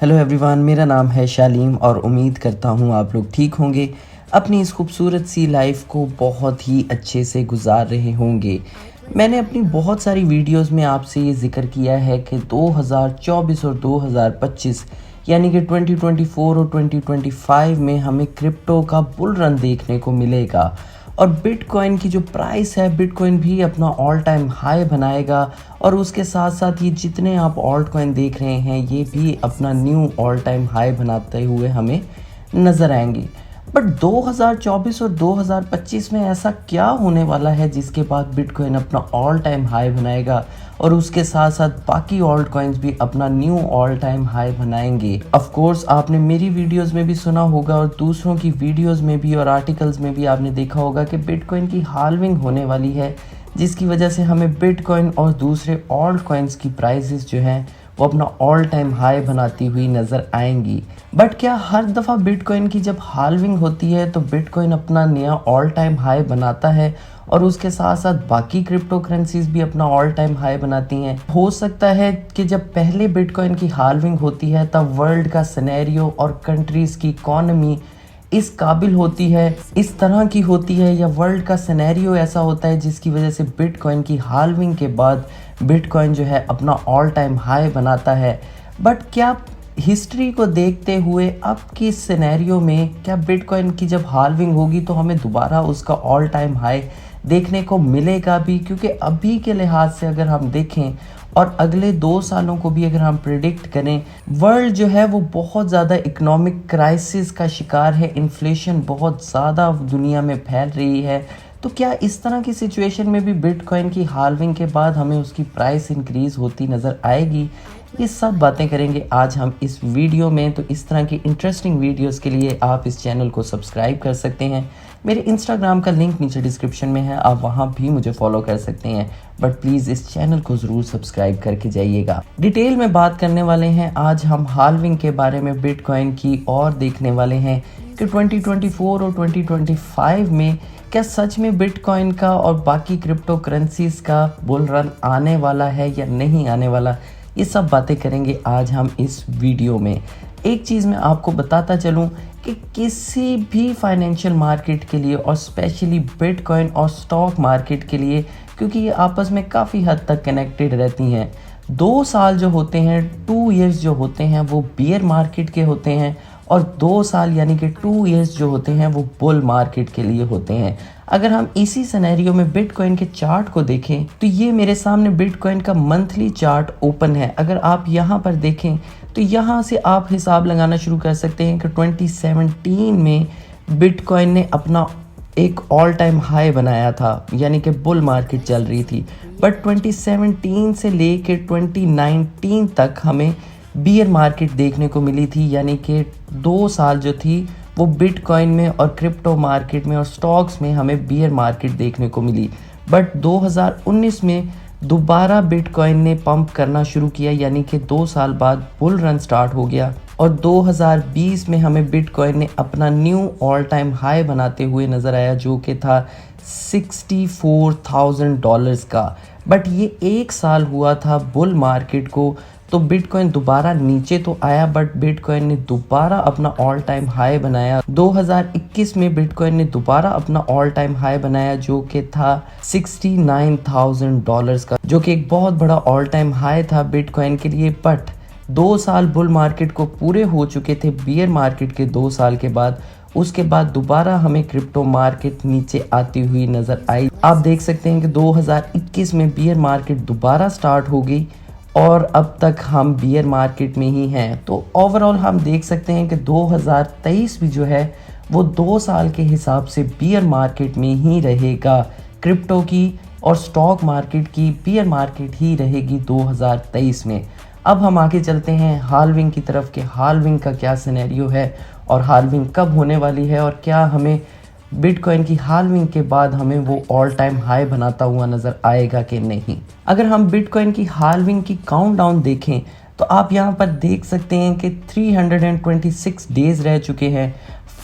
Hello everyone, मेरा नाम है शालीम और उम्मीद करता हूँ आप लोग ठीक होंगे। अपनी इस खूबसूरत सी लाइफ को बहुत ही अच्छे से गुजार रहे होंगे। मैंने अपनी बहुत सारी वीडियोस में आपसे ये जिक्र किया है कि 2024 और 2025 यानी कि 2024 और 2025 में हमें क्रिप्टो का बुल रन देखने को मिलेगा और बिटकॉइन की जो प्राइस है, बिटकॉइन भी अपना ऑल टाइम हाई बनाएगा और उसके साथ साथ ये जितने आप ऑल्ट कॉइन देख रहे हैं ये भी अपना न्यू ऑल टाइम हाई बनाते हुए हमें नज़र आएंगे। बट 2024 और 2025 में ऐसा क्या होने वाला है जिसके बाद बिटकॉइन अपना ऑल टाइम हाई बनाएगा और उसके साथ साथ बाकी ऑल्ट कॉइन्स भी अपना न्यू ऑल टाइम हाई बनाएंगे। ऑफ कोर्स आपने मेरी वीडियोस में भी सुना होगा और दूसरों की वीडियोस में भी और आर्टिकल्स में भी आपने देखा होगा कि बिटकॉइन की हाल्विंग होने वाली है, जिसकी वजह से हमें बिटकॉइन और दूसरे ऑल्ट कॉइन्स की प्राइसेस जो हैं वो अपना ऑल टाइम हाई बनाती हुई नज़र आएंगी। बट क्या हर दफ़ा बिटकॉइन की जब हाल्विंग होती है तो बिटकॉइन अपना नया ऑल टाइम हाई बनाता है और उसके साथ साथ बाकी क्रिप्टो करेंसीज भी अपना ऑल टाइम हाई बनाती हैं? हो सकता है कि जब पहले बिटकॉइन की हाल्विंग होती है तब वर्ल्ड का सिनेरियो और कंट्रीज़ की इकॉनमी इस काबिल होती है, इस तरह की होती है, या वर्ल्ड का सिनेरियो ऐसा होता है जिसकी वजह से बिटकॉइन की हाल्विंग के बाद बिटकॉइन जो है अपना ऑल टाइम हाई बनाता है। बट क्या हिस्ट्री को देखते हुए अब की सिनेरियो में क्या बिटकॉइन की जब हाल्विंग होगी तो हमें दोबारा उसका ऑल टाइम हाई देखने को मिलेगा भी? क्योंकि अभी के लिहाज से अगर हम देखें और अगले 2 सालों को भी अगर हम प्रिडिक्ट करें, वर्ल्ड जो है वो बहुत ज़्यादा इकोनॉमिक क्राइसिस का शिकार है, इन्फ्लेशन बहुत ज़्यादा दुनिया में फैल रही है। तो क्या इस तरह की सिचुएशन में भी बिटकॉइन की हाल्विंग के बाद हमें उसकी प्राइस इंक्रीज़ होती नज़र आएगी? ये सब बातें करेंगे आज हम इस वीडियो में। तो इस तरह की इंटरेस्टिंग वीडियोस के लिए आप इस चैनल को सब्सक्राइब कर सकते हैं। मेरे इंस्टाग्राम का लिंक नीचे डिस्क्रिप्शन में है, आप वहां भी मुझे फॉलो कर सकते हैं। बट प्लीज़ इस चैनल को ज़रूर सब्सक्राइब करके जाइएगा। डिटेल में बात करने वाले हैं आज हम हाल्विंग के बारे में बिटकॉइन की, और देखने वाले हैं कि 2024 और 2025 में क्या सच में बिटकॉइन का और बाकी क्रिप्टो करेंसीज का बुल रन आने वाला है या नहीं आने वाला। ये सब बातें करेंगे आज हम इस वीडियो में। एक चीज़ मैं आपको बताता चलूँ कि किसी भी फाइनेंशियल मार्केट के लिए और स्पेशली बिटकॉइन और स्टॉक मार्केट के लिए, क्योंकि ये आपस में काफ़ी हद तक कनेक्टेड रहती हैं, 2 साल जो होते हैं, 2 इयर्स जो होते हैं वो बियर मार्केट के होते हैं और 2 साल यानी कि 2 इयर्स जो होते हैं वो बुल मार्केट के लिए होते हैं। अगर हम इसी सिनेरियो में बिटकॉइन के चार्ट को देखें तो ये मेरे सामने बिटकॉइन का मंथली चार्ट ओपन है। अगर आप यहाँ पर देखें तो यहाँ से आप हिसाब लगाना शुरू कर सकते हैं कि 2017 में बिटकॉइन ने अपना एक ऑल टाइम हाई बनाया था, यानी कि बुल मार्केट चल रही थी। बट 2017 से लेके 2019 तक हमें बियर मार्केट देखने को मिली थी, यानी कि 2 साल जो थी वो बिटकॉइन में और क्रिप्टो मार्केट में और स्टॉक्स में हमें बियर मार्केट देखने को मिली। बट 2019 में दोबारा बिटकॉइन ने पंप करना शुरू किया, यानी कि 2 साल बाद बुल रन स्टार्ट हो गया और 2020 में हमें बिटकॉइन ने अपना न्यू ऑल टाइम हाई बनाते हुए नज़र आया, जो कि था $64,000 का। बट ये 1 साल हुआ था बुल मार्केट को, तो बिटकॉइन दोबारा नीचे तो आया बट बिटकॉइन ने दोबारा अपना ऑल टाइम हाई बनाया। 2021 में बिटकॉइन ने दोबारा अपना ऑल टाइम हाई बनाया, जो कि था $69,000 का, जो कि एक बहुत बड़ा ऑल टाइम हाई था बिटकॉइन के लिए। बट 2 साल बुल मार्केट को पूरे हो चुके थे बियर मार्केट के 2 साल के बाद। उसके बाद दोबारा हमें क्रिप्टो मार्केट नीचे आती हुई नज़र आई। आप देख सकते हैं कि 2021 में बियर मार्केट दोबारा स्टार्ट हो गई और अब तक हम बियर मार्केट में ही हैं। तो ओवरऑल हम देख सकते हैं कि 2023 भी जो है वो 2 साल के हिसाब से बियर मार्केट में ही रहेगा। क्रिप्टो की और स्टॉक मार्केट की बियर मार्केट ही रहेगी 2023 में। अब हम आगे चलते हैं हाल्विंग की तरफ कि हाल्विंग का क्या सिनेरियो है और हाल्विंग कब होने वाली है और क्या हमें बिटकॉइन की हाल्विंग के बाद हमें वो ऑल टाइम हाई बनाता हुआ नज़र आएगा कि नहीं। अगर हम बिटकॉइन की हाल्विंग की काउंटडाउन देखें तो आप यहाँ पर देख सकते हैं कि 326 डेज़ रह चुके हैं,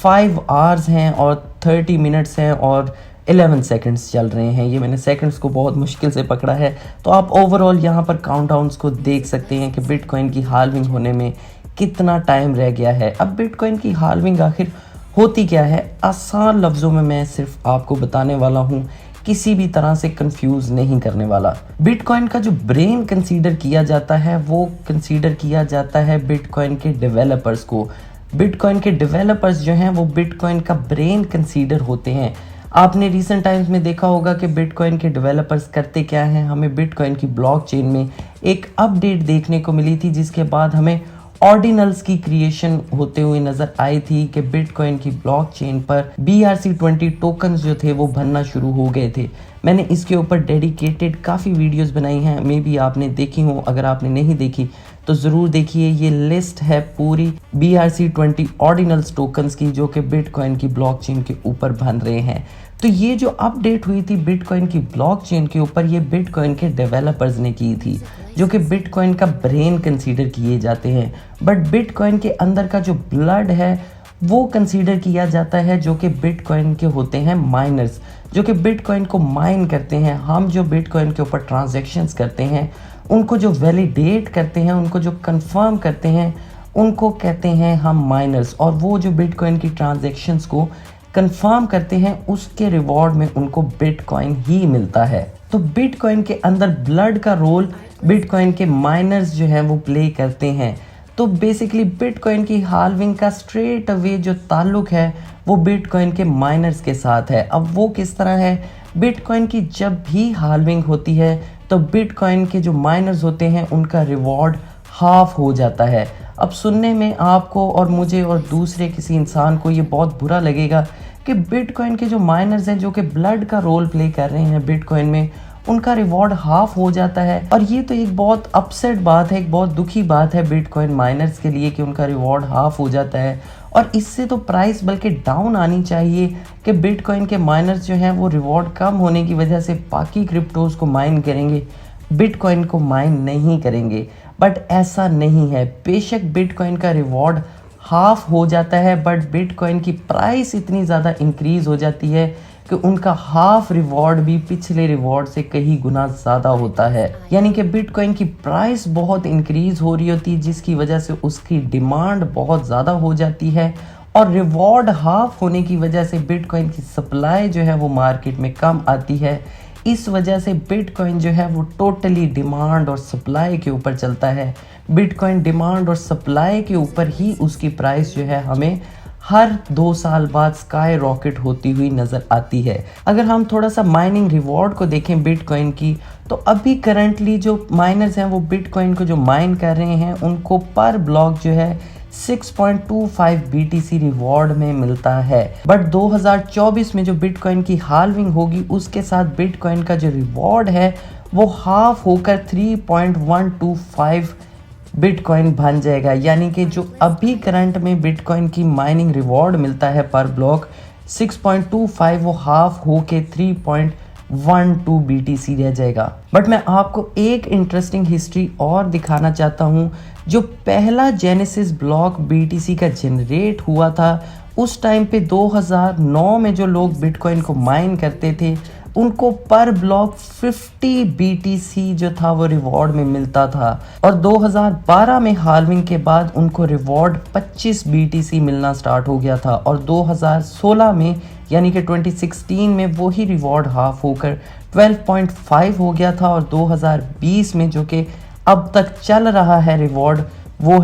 5 आवर्स हैं और 30 मिनट्स हैं और 11 सेकंड्स चल रहे हैं। ये मैंने सेकंड्स को बहुत मुश्किल से पकड़ा है। तो आप ओवरऑल यहाँ पर काउंटडाउन्स को देख सकते हैं कि बिटकॉइन की हाल्विंग होने में कितना टाइम रह गया है। अब बिटकॉइन की हाल्विंग आखिर होती क्या है, आसान लफ्ज़ों में मैं सिर्फ आपको बताने वाला हूँ, किसी भी तरह से कंफ्यूज नहीं करने वाला। बिटकॉइन का जो ब्रेन कंसीडर किया जाता है वो कंसीडर किया जाता है बिटकॉइन के डेवलपर्स को। बिटकॉइन के डेवलपर्स जो हैं वो बिटकॉइन का ब्रेन कंसीडर होते हैं। आपने रिसेंट टाइम्स में देखा होगा कि बिटकॉइन के डेवलपर्स करते क्या हैं। हमें बिटकॉइन की ब्लॉकचेन में एक अपडेट देखने को मिली थी जिसके बाद हमें ऑर्डिनल्स की क्रिएशन होते हुए नजर आई थी कि बिटकॉइन की ब्लॉकचेन पर BRC20 टोकन्स जो थे वो बनना शुरू हो गए थे। मैंने इसके ऊपर डेडिकेटेड काफ़ी वीडियोस बनाई हैं, मे बी आपने देखी हो। अगर आपने नहीं देखी तो ज़रूर देखिए। ये लिस्ट है पूरी BRC20 ऑर्डिनल्स टोकन्स की जो कि बिटकॉइन की ब्लॉकचेन के ऊपर बन रहे हैं। तो ये जो अपडेट हुई थी बिटकॉइन की ब्लॉकचेन के ऊपर, ये बिटकॉइन के डेवलपर्स ने की थी जो कि बिटकॉइन का ब्रेन कंसीडर किए जाते हैं। बट बिटकॉइन के अंदर का जो ब्लड है वो कंसीडर किया जाता है जो कि बिटकॉइन के होते हैं माइनर्स, जो कि बिटकॉइन को माइन करते हैं। हम जो बिटकॉइन के ऊपर ट्रांजैक्शंस करते हैं, उनको जो वैलिडेट करते हैं, उनको जो कंफर्म करते हैं, उनको कहते हैं हम माइनर्स। और वो जो बिटकॉइन की ट्रांजैक्शंस को कंफर्म करते हैं उसके रिवॉर्ड में उनको बिटकॉइन ही मिलता है। तो बिटकॉइन के अंदर ब्लड का रोल बिटकॉइन के माइनर्स जो हैं वो प्ले करते हैं। तो बेसिकली बिटकॉइन की हाल्विंग का स्ट्रेट अवे जो ताल्लुक है वो बिटकॉइन के माइनर्स के साथ है। अब वो किस तरह है, बिटकॉइन की जब भी हाल्विंग होती है तो बिटकॉइन के जो माइनर्स होते हैं उनका रिवॉर्ड हाफ हो जाता है। अब सुनने में आपको और मुझे और दूसरे किसी इंसान को ये बहुत बुरा लगेगा कि बिटकॉइन के जो माइनर्स हैं जो कि ब्लड का रोल प्ले कर रहे हैं बिटकॉइन में, उनका रिवॉर्ड हाफ हो जाता है। और ये तो एक बहुत अपसेट बात है, एक बहुत दुखी बात है बिटकॉइन माइनर्स के लिए कि उनका रिवॉर्ड हाफ हो जाता है। और इससे तो प्राइस बल्कि डाउन आनी चाहिए कि बिटकॉइन के माइनर्स जो हैं वो रिवॉर्ड कम होने की वजह से बाकी क्रिप्टोज को माइन करेंगे, बिटकॉइन को माइन नहीं करेंगे। बट ऐसा नहीं है। बेशक बिटकॉइन का रिवॉर्ड हाफ हो जाता है बट बिटकॉइन की प्राइस इतनी ज़्यादा इंक्रीज़ हो जाती है कि उनका हाफ रिवॉर्ड भी पिछले रिवॉर्ड से कई गुना ज़्यादा होता है। यानी कि बिटकॉइन की प्राइस बहुत इंक्रीज़ हो रही होती है जिसकी वजह से उसकी डिमांड बहुत ज़्यादा हो जाती है और रिवॉर्ड हाफ होने की वजह से बिटकॉइन की सप्लाई जो है वो मार्केट में कम आती है। इस वजह से बिटकॉइन जो है वो टोटली डिमांड और सप्लाई के ऊपर चलता है। बिटकॉइन डिमांड और सप्लाई के ऊपर ही उसकी प्राइस जो है हमें हर 2 साल बाद स्काई रॉकेट होती हुई नज़र आती है। अगर हम थोड़ा सा माइनिंग रिवॉर्ड को देखें बिटकॉइन की, तो अभी करंटली जो माइनर्स हैं वो बिटकॉइन को जो माइन कर रहे हैं उनको पर ब्लॉक जो है 6.25 BTC रिवॉर्ड में मिलता है। बट 2024 में जो बिटकॉइन की हाल्विंग होगी उसके साथ बिटकॉइन का जो रिवॉर्ड है वो हाफ होकर 3.125 बिटकॉइन बन जाएगा। यानी कि जो अभी करंट में बिटकॉइन की माइनिंग रिवॉर्ड मिलता है पर ब्लॉक 6.25, वो हाफ होके 3.12 BTC रह जाएगा। बट मैं आपको एक इंटरेस्टिंग हिस्ट्री और दिखाना चाहता हूँ। जो पहला जेनेसिस ब्लॉक BTC का जनरेट हुआ था उस टाइम पे 2009 में जो लोग बिटकॉइन को माइन करते थे उनको पर ब्लॉक 50 BTC जो था वो रिवॉर्ड में मिलता था। और 2012 में हाल्विंग के बाद उनको रिवॉर्ड 25 BTC मिलना स्टार्ट हो गया था। और 2016 में यानी कि 2016 में वही रिवॉर्ड हाफ होकर 12.5 हो गया था। और 2020 में जो कि अब तक चल रहा है रिवॉर्ड वो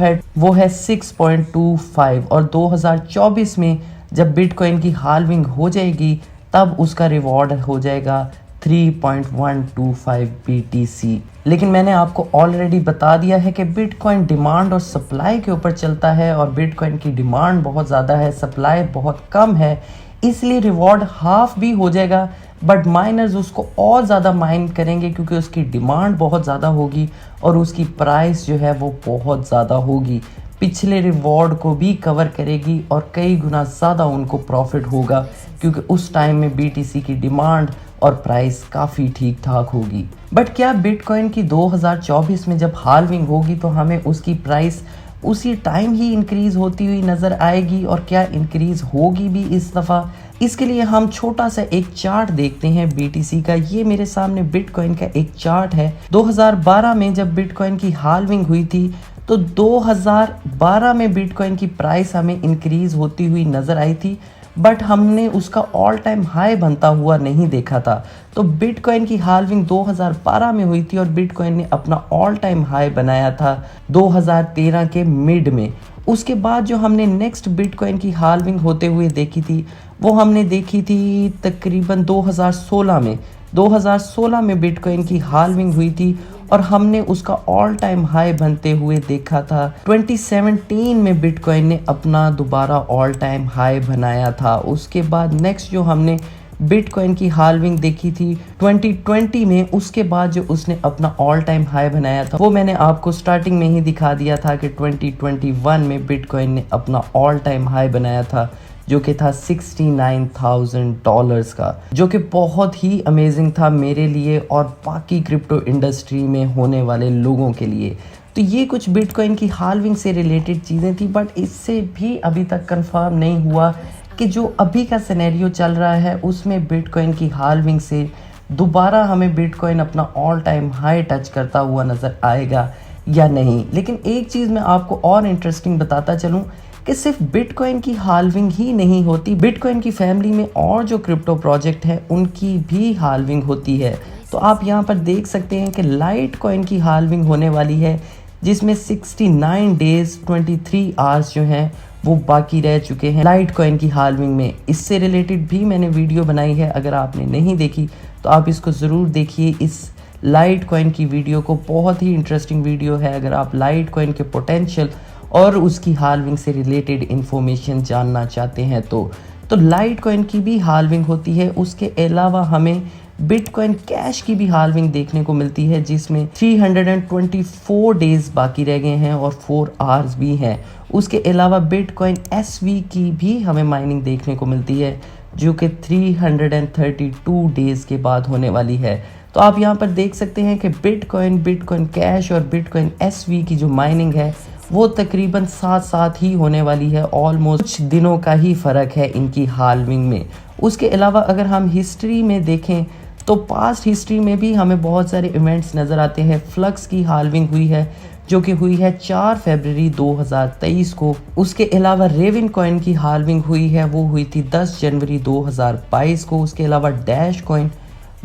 है 6.25। और 2024 में जब बिटकॉइन की हाल्विंग हो जाएगी तब उसका रिवॉर्ड हो जाएगा 3.125 BTC। लेकिन मैंने आपको ऑलरेडी बता दिया है कि बिटकॉइन डिमांड और सप्लाई के ऊपर चलता है और बिटकॉइन की डिमांड बहुत ज़्यादा है, सप्लाई बहुत कम है, इसलिए रिवॉर्ड हाफ भी हो जाएगा। बट माइनर्स उसको और ज़्यादा माइन करेंगे क्योंकि उसकी डिमांड बहुत ज़्यादा होगी और उसकी प्राइस जो है वो बहुत ज़्यादा होगी, पिछले रिवॉर्ड को भी कवर करेगी और कई गुना ज़्यादा उनको प्रॉफिट होगा क्योंकि उस टाइम में BTC की डिमांड और प्राइस काफ़ी ठीक ठाक होगी। बट क्या बिटकॉइन की 2024 में जब हाल्विंग होगी तो हमें उसकी प्राइस उसी टाइम ही इंक्रीज़ होती हुई नज़र आएगी और क्या इंक्रीज़ होगी भी इस दफ़ा? इसके लिए हम छोटा सा एक चार्ट देखते हैं BTC का। ये मेरे सामने बिटकॉइन का एक चार्ट है। 2012 में जब बिटकॉइन की हाल्विंग हुई थी तो 2012 में बिटकॉइन की प्राइस हमें इंक्रीज होती हुई नज़र आई थी, बट हमने उसका ऑल टाइम हाई बनता हुआ नहीं देखा था। तो बिटकॉइन की हाल्विंग 2012 में हुई थी और बिटकॉइन ने अपना ऑल टाइम हाई बनाया था 2013 के मिड में। उसके बाद जो हमने नेक्स्ट बिटकॉइन की हाल्विंग होते हुए देखी थी, वो हमने देखी थी तकरीबन 2016 में। 2016 में बिटकॉइन की हाल्विंग हुई थी और हमने उसका ऑल टाइम हाई बनते हुए देखा था। 2017 में बिटकॉइन ने अपना दोबारा ऑल टाइम हाई बनाया था। उसके बाद नेक्स्ट जो हमने बिटकॉइन की हाल्विंग देखी थी 2020 में, उसके बाद जो उसने अपना ऑल टाइम हाई बनाया था वो मैंने आपको स्टार्टिंग में ही दिखा दिया था कि 2021 में बिटकॉइन ने अपना ऑल टाइम हाई बनाया था, जो कि था $69,000 का, जो कि बहुत ही अमेजिंग था मेरे लिए और बाकी क्रिप्टो इंडस्ट्री में होने वाले लोगों के लिए। तो ये कुछ बिटकॉइन की हाल्विंग से रिलेटेड चीज़ें थी, बट इससे भी अभी तक कंफर्म नहीं हुआ कि जो अभी का सिनेरियो चल रहा है उसमें बिटकॉइन की हाल्विंग से दोबारा हमें बिटकॉइन अपना ऑल टाइम हाई टच करता हुआ नज़र आएगा या नहीं। लेकिन एक चीज़ मैं आपको और इंटरेस्टिंग बताता चलूँ कि सिर्फ बिटकॉइन की हाल्विंग ही नहीं होती, बिटकॉइन की फैमिली में और जो क्रिप्टो प्रोजेक्ट है उनकी भी हाल्विंग होती है। तो आप यहाँ पर देख सकते हैं कि लाइट कॉइन की हाल्विंग होने वाली है, जिसमें 69 डेज 23 आवर्स जो हैं वो बाकी रह चुके हैं लाइट कॉइन की हाल्विंग में। इससे रिलेटेड भी मैंने वीडियो बनाई है, अगर आपने नहीं देखी तो आप इसको ज़रूर देखिए। इस लाइट कॉइन की वीडियो को, बहुत ही इंटरेस्टिंग वीडियो है अगर आप लाइट कॉइन के पोटेंशियल और उसकी हाल्विंग से रिलेटेड इंफॉर्मेशन जानना चाहते हैं तो लाइट कॉइन की भी हाल्विंग होती है। उसके अलावा हमें बिटकॉइन कैश की भी हाल्विंग देखने को मिलती है, जिसमें 324 डेज बाकी रह गए हैं और 4 आवर्स भी हैं। उसके अलावा बिटकॉइन एसवी की भी हमें माइनिंग देखने को मिलती है, जो कि 332 डेज के बाद होने वाली है। तो आप यहाँ पर देख सकते हैं कि बिटकॉइन कैश और बिटकॉइन एसवी की जो माइनिंग है वो तकरीबन साथ साथ ही होने वाली है। ऑलमोस्ट कुछ दिनों का ही फ़र्क है इनकी हाल्विंग में। उसके अलावा अगर हम हिस्ट्री में देखें तो पास्ट हिस्ट्री में भी हमें बहुत सारे इवेंट्स नज़र आते हैं। फ्लक्स की हाल्विंग हुई है, जो कि हुई है 4 फरवरी 2023 को। उसके अलावा रेवन कॉइन की हाल्विंग हुई है, वो हुई थी 10 जनवरी 2022 को। उसके अलावा डैश कॉइन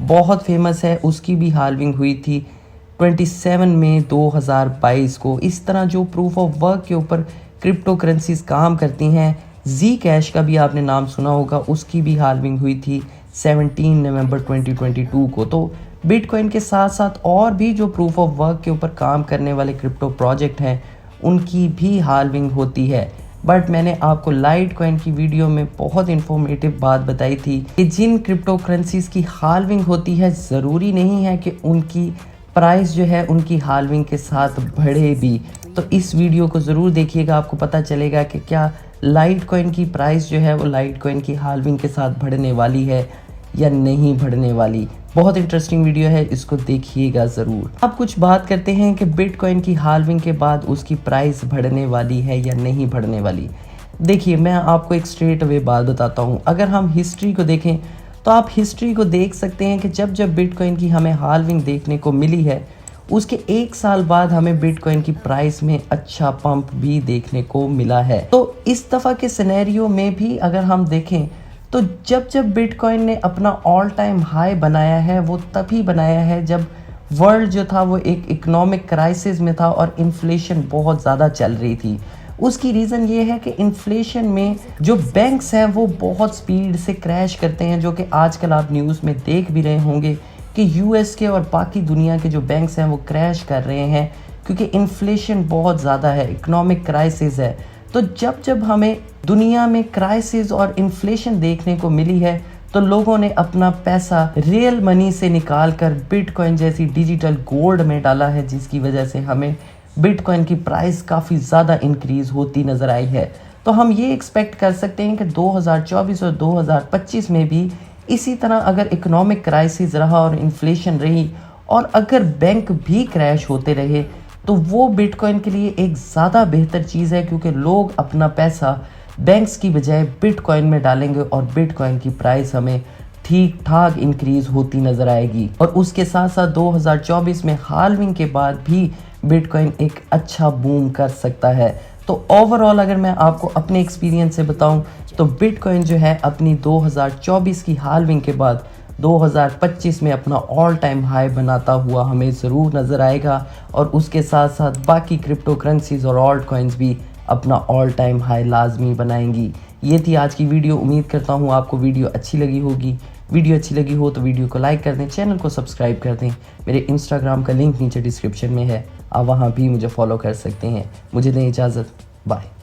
बहुत फेमस है, उसकी भी हाल्विंग हुई थी 27 मई 2022 को। इस तरह जो प्रूफ ऑफ वर्क के ऊपर क्रिप्टो करेंसीज काम करती हैं, जी कैश का भी आपने नाम सुना होगा, उसकी भी हाल्विंग हुई थी 17 नवंबर 2022 को। तो बिटकॉइन के साथ साथ और भी जो प्रूफ ऑफ वर्क के ऊपर काम करने वाले क्रिप्टो प्रोजेक्ट हैं उनकी भी हाल्विंग होती है। बट मैंने आपको लाइट कॉइन की वीडियो में बहुत इंफॉर्मेटिव बात बताई थी कि जिन क्रिप्टो करेंसीज की हाल्विंग होती है, ज़रूरी नहीं है कि उनकी प्राइस जो है उनकी हाल्विंग के साथ बढ़े भी। तो इस वीडियो को ज़रूर देखिएगा, आपको पता चलेगा कि क्या लाइट कॉइन की प्राइस जो है वो लाइट कॉइन की हाल्विंग के साथ बढ़ने वाली है या नहीं बढ़ने वाली। बहुत इंटरेस्टिंग वीडियो है, इसको देखिएगा ज़रूर। अब कुछ बात करते हैं कि बिटकॉइन की हाल्विंग के बाद उसकी प्राइस बढ़ने वाली है या नहीं बढ़ने वाली। देखिए, मैं आपको एक स्ट्रेट अवे बात बताता हूँ। अगर हम हिस्ट्री को देखें तो आप हिस्ट्री को देख सकते हैं कि जब जब बिटकॉइन की हमें हाल्विंग देखने को मिली है, उसके 1 साल बाद हमें बिटकॉइन की प्राइस में अच्छा पंप भी देखने को मिला है। तो इस दफ़ा के सिनेरियो में भी अगर हम देखें तो जब जब बिटकॉइन ने अपना ऑल टाइम हाई बनाया है, वो तभी बनाया है जब वर्ल्ड जो था वो एक इकोनॉमिक क्राइसिस में था और इन्फ्लेशन बहुत ज़्यादा चल रही थी। उसकी रीज़न ये है कि इन्फ्लेशन में जो बैंक्स हैं वो बहुत स्पीड से क्रैश करते हैं, जो कि आजकल आप न्यूज़ में देख भी रहे होंगे कि यूएस के और बाकी दुनिया के जो बैंक्स हैं वो क्रैश कर रहे हैं, क्योंकि इन्फ्लेशन बहुत ज़्यादा है, इकोनॉमिक क्राइसिस है। तो जब जब हमें दुनिया में क्राइसिस और इन्फ्लेशन देखने को मिली है, तो लोगों ने अपना पैसा रियल मनी से निकाल कर बिटकॉइन जैसी डिजिटल गोल्ड में डाला है, जिसकी वजह से हमें बिटकॉइन की प्राइस काफ़ी ज़्यादा इंक्रीज़ होती नज़र आई है। तो हम ये एक्सपेक्ट कर सकते हैं कि 2024 और 2025 में भी इसी तरह अगर इकोनॉमिक क्राइसिस रहा और इन्फ्लेशन रही और अगर बैंक भी क्रैश होते रहे, तो वो बिटकॉइन के लिए एक ज़्यादा बेहतर चीज़ है, क्योंकि लोग अपना पैसा बैंक्स की बजाय बिटकॉइन में डालेंगे और बिटकॉइन की प्राइस हमें ठीक ठाक इंक्रीज़ होती नज़र आएगी। और उसके साथ साथ 2024 में हाल्विंग के बाद भी बिटकॉइन एक अच्छा बूम कर सकता है। तो ओवरऑल अगर मैं आपको अपने एक्सपीरियंस से बताऊं तो बिटकॉइन जो है अपनी 2024 की हाल्विंग के बाद 2025 में अपना ऑल टाइम हाई बनाता हुआ हमें ज़रूर नज़र आएगा, और उसके साथ साथ बाकी क्रिप्टो करेंसीज और ऑल्ट कॉइन्स भी अपना ऑल टाइम हाई लाजमी बनाएंगी। ये थी आज की वीडियो। उम्मीद करता हूँ आपको वीडियो अच्छी लगी होगी। वीडियो अच्छी लगी हो तो वीडियो को लाइक कर दें, चैनल को सब्सक्राइब कर दें। मेरे इंस्टाग्राम का लिंक नीचे डिस्क्रिप्शन में है, आप वहाँ भी मुझे फॉलो कर सकते हैं। मुझे दें इजाज़त, बाय।